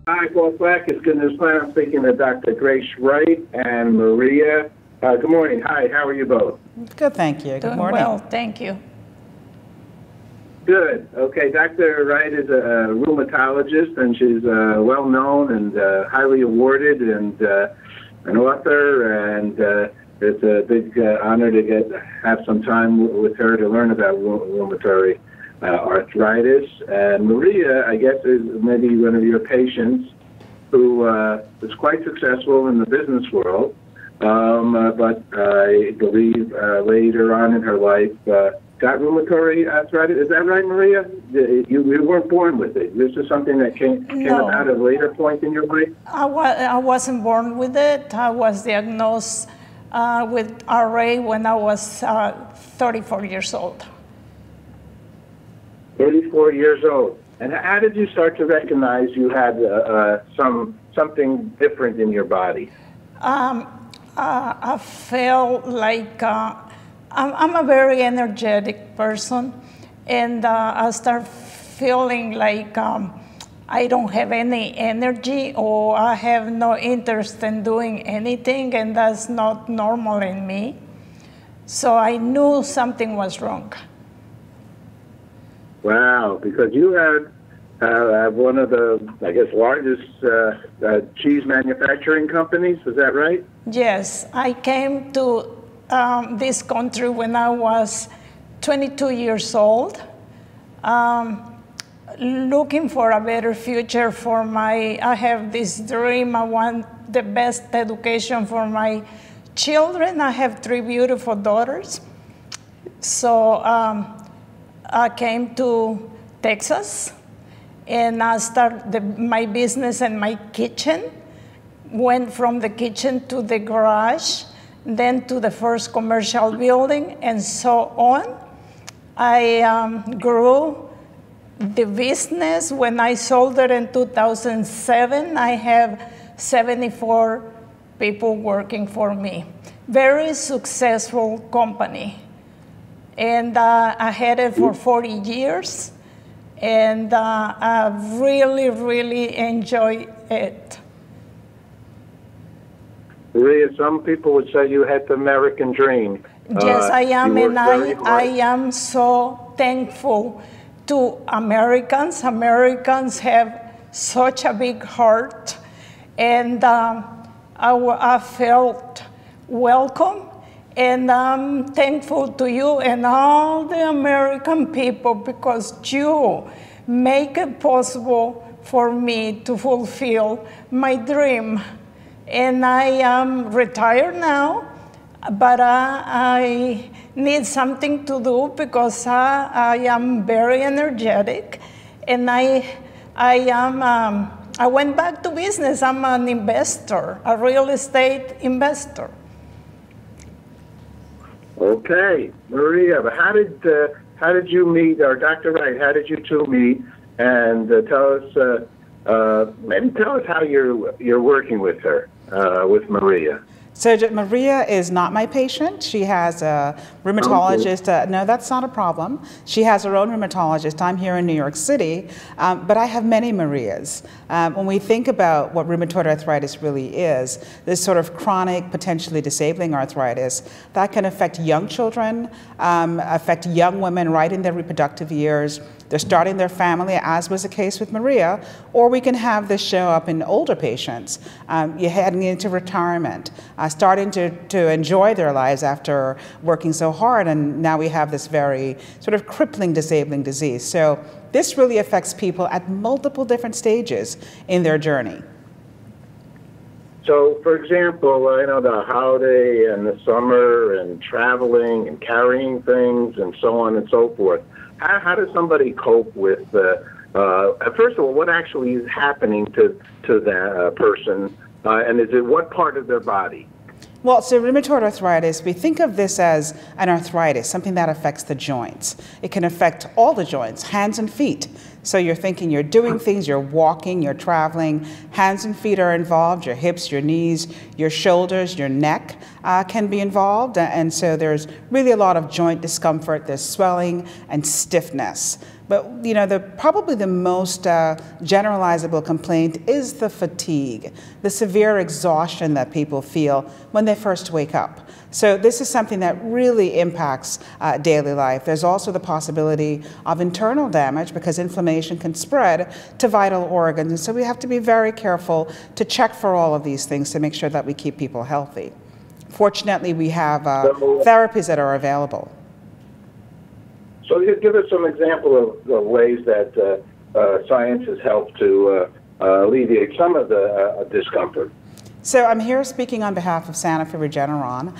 Hi, Paul Flack. It's good news plan. I'm speaking to Dr. Grace Wright and Maria. Good morning. Hi, how are you both? Good, thank you. Good morning. Well, thank you. Good. Okay, Dr. Wright is a rheumatologist, and she's well-known and highly awarded, and an author, and it's a big honor to have some time with her to learn about rheumatoid arthritis. And Maria, I guess, is maybe one of your patients who was quite successful in the business world, but I believe later on in her life got rheumatoid arthritis. Is that right, Maria? You weren't born with it. This is something that came about at a later point in your life? I wasn't born with it. I was diagnosed with RA when I was 34 years old. 34 years old. And how did you start to recognize you had something different in your body? I felt like I'm a very energetic person, and I start feeling like I don't have any energy, or I have no interest in doing anything, and that's not normal in me. So I knew something was wrong. Wow, because you have one of the, I guess, largest cheese manufacturing companies, is that right? Yes, I came to this country when I was 22 years old, looking for a better future for I have this dream. I want the best education for my children. I have 3 beautiful daughters. So I came to Texas, and I started my business in my kitchen, went from the kitchen to the garage, then to the first commercial building, and so on. I grew the business. When I sold it in 2007, I have 74 people working for me. Very successful company. And I had it for 40 years, and I really, really enjoy it. Maria, some people would say you had the American dream. Yes, I am, and I am so thankful to Americans. Americans have such a big heart, and I felt welcome, and I'm thankful to you and all the American people, because you make it possible for me to fulfill my dream. And I am retired now, but I need something to do because I am very energetic, and I went back to business. I'm an investor, a real estate investor. Okay, Maria, but how did you meet, or Dr. Wright, how did you two meet? And tell us, maybe tell us how you're working with her, with Maria. So Maria is not my patient. She has a rheumatologist. No, that's not a problem. She has her own rheumatologist. I'm here in New York City, but I have many Marias. When we think about what rheumatoid arthritis really is, this sort of chronic, potentially disabling arthritis that can affect young children, affect young women right in their reproductive years. They're starting their family, as was the case with Maria, or we can have this show up in older patients. You're heading into retirement, starting to enjoy their lives after working so hard, and now we have this very sort of crippling, disabling disease. So this really affects people at multiple different stages in their journey. So, for example, I know the holiday and the summer and traveling and carrying things and so on and so forth. How does somebody cope with, first of all, what actually is happening to that person, and is it what part of their body? Well, so rheumatoid arthritis, we think of this as an arthritis, something that affects the joints. It can affect all the joints, hands and feet. So you're thinking you're doing things, you're walking, you're traveling, hands and feet are involved, your hips, your knees, your shoulders, your neck. can be involved, and so there's really a lot of joint discomfort, there's swelling and stiffness. But you know, probably the most generalizable complaint is the fatigue, the severe exhaustion that people feel when they first wake up. So this is something that really impacts daily life. There's also the possibility of internal damage because inflammation can spread to vital organs. And so we have to be very careful to check for all of these things to make sure that we keep people healthy. Fortunately, we have therapies that are available. So give us some example of ways that science has helped to alleviate some of the discomfort. So I'm here speaking on behalf of Sanofi Regeneron,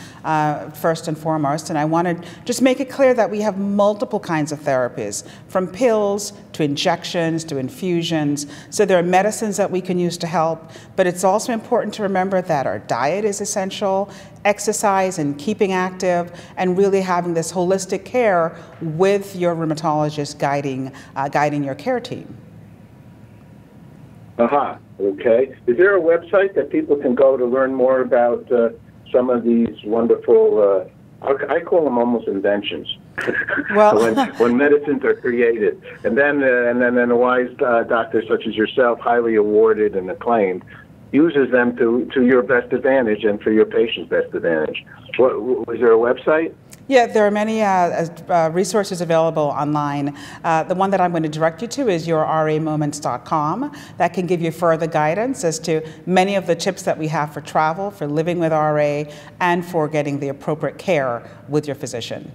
first and foremost, and I want to just make it clear that we have multiple kinds of therapies, from pills to injections to infusions. So there are medicines that we can use to help, but it's also important to remember that our diet is essential, exercise and keeping active, and really having this holistic care with your rheumatologist guiding your care team. Okay. Is there a website that people can go to learn more about some of these wonderful, I call them almost inventions, well, when medicines are created. And then a wise doctor such as yourself, highly awarded and acclaimed, uses them to your best advantage and for your patient's best advantage. Is there a website? Yeah, there are many resources available online. The one that I'm going to direct you to is yourramoments.com. That can give you further guidance as to many of the tips that we have for travel, for living with RA, and for getting the appropriate care with your physician.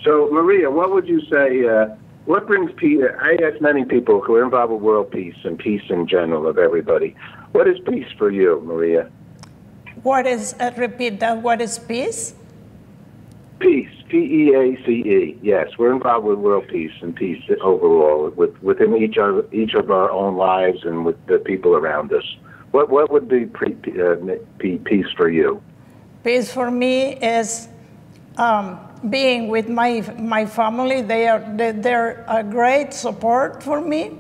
So, Maria, what would you say, what brings peace? I ask many people who are involved with world peace and peace in general of everybody. What is peace for you, Maria? What is, repeat that, what is peace? Peace, P-E-A-C-E. Yes, we're involved with world peace and peace overall within each of our own lives and with the people around us. What would be peace for you? Peace for me is being with my family. They're a great support for me.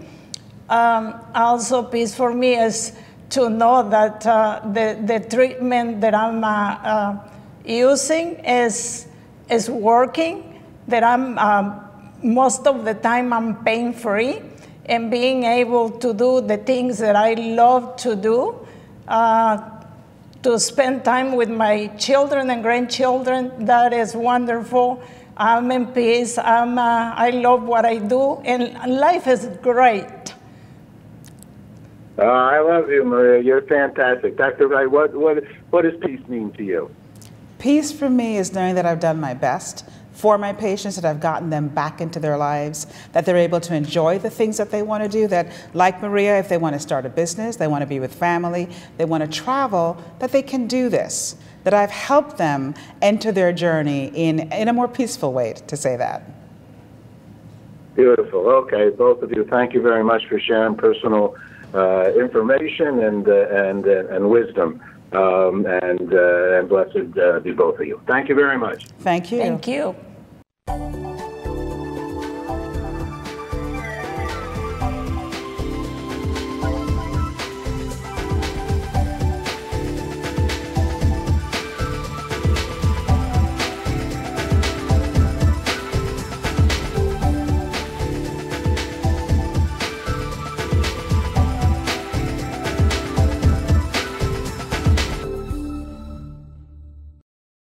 Also, peace for me is to know that the treatment that I'm using is working, that I'm most of the time I'm pain-free, and being able to do the things that I love to do, to spend time with my children and grandchildren. That is wonderful. I'm in peace. I love what I do, and life is great. I love you, Maria. You're fantastic. Dr. Wright, what does peace mean to you? Peace for me is knowing that I've done my best for my patients, that I've gotten them back into their lives, that they're able to enjoy the things that they want to do, that like Maria, if they want to start a business, they want to be with family, they want to travel, that they can do this, that I've helped them enter their journey in a more peaceful way, to say that. Beautiful. Okay, both of you, thank you very much for sharing personal information and wisdom. And blessed be both of you. Thank you very much. Thank you. Thank you.